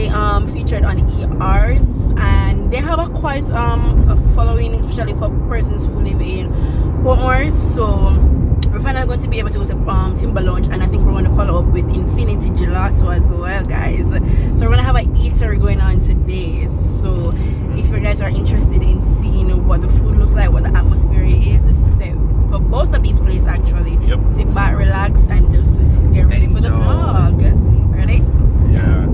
actually featured on ERs, and they have a quite a following, especially for persons who live in Portmore. So we're finally going to be able to go to Timber Lounge, and I think we're going to follow up with Infinity Gelato as well, guys. So we're going to have an eatery going on today. So if you guys are interested in seeing what the food looks like, what the atmosphere is, for both of these places actually, sit back, relax, and just get ready for the vlog. Ready? Yeah.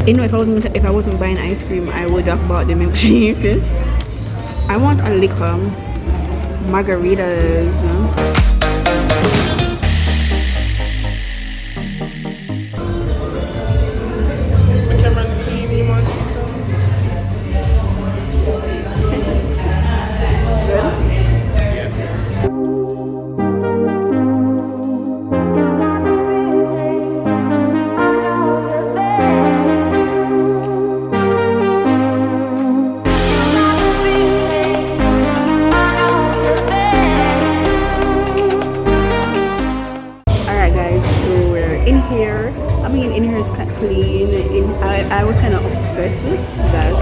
You know, if I wasn't buying ice cream, I would have bought the milkshake. I want a liquor, margaritas. In here is kind of clean. I was kind of upset that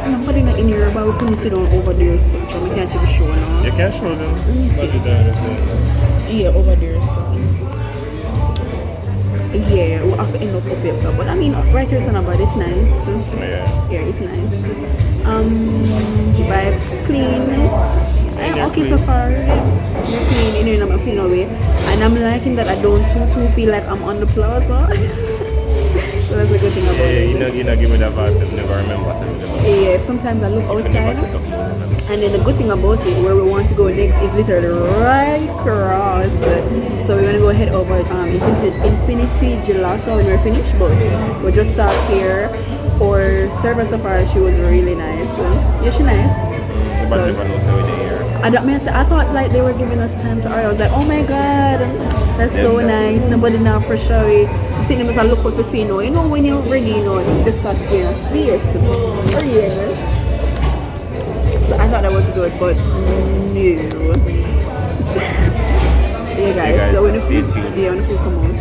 nobody not in here, but we couldn't sit down over there, so we can't even show now. You can show them. Yeah, over there, so yeah, we'll have to end up here, so. But right here is about it's nice. Yeah, it's nice. The vibe clean. Okay, so far, you're clean, you know, I'm feeling away. And I'm liking that I don't too feel like I'm on the plaza. So that's a good thing about it. You know, give me that vibe that never remember something. Yeah, sometimes I look outside. And then the good thing about it, where we want to go next is literally right across. So we're going to go head over Infinity Gelato when we're finished. But we'll just stop here. Our server so far, she was really nice. Yeah, she's nice. So, I thought like they were giving us time to order. I was like, oh my god, that's so nice. Nobody now for sure. I think they must have looked for see, you know, when you're ready, you know, just start getting a space. Oh yeah. So I thought that was good, but no. Yeah guys, so when the food come out.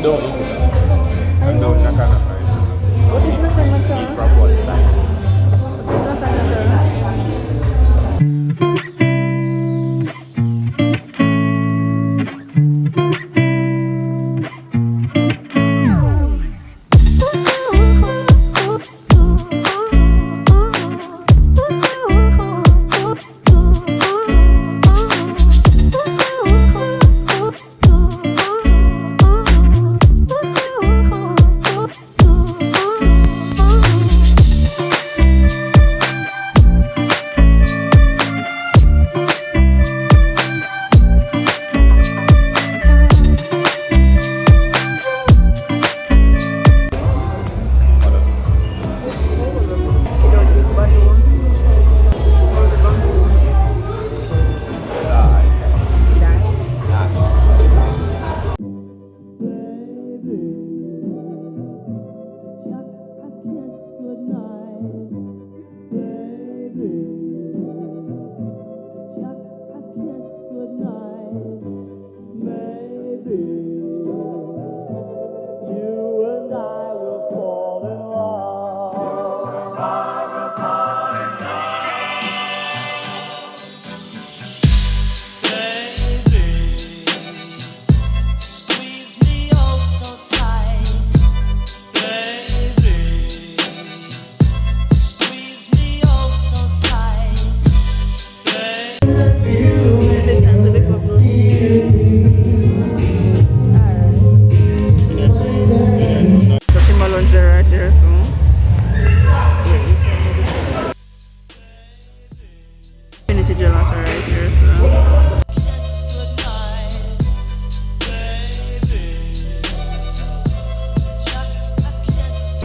Don't eat it. And don't knock on the fire. What is nothing like that? Eat from one side. What is nothing like that?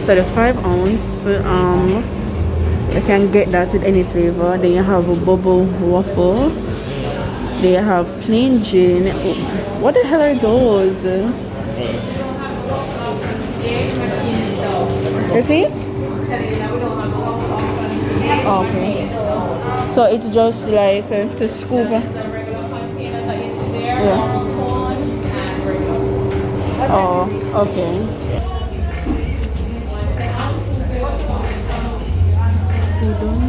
So the 5 ounce, you can get that with any flavor. Then you have a bubble waffle. They have plain gin. What the hell are those? Repeat? Okay. So it's just like to scoop. Yeah. Oh, okay. Udon.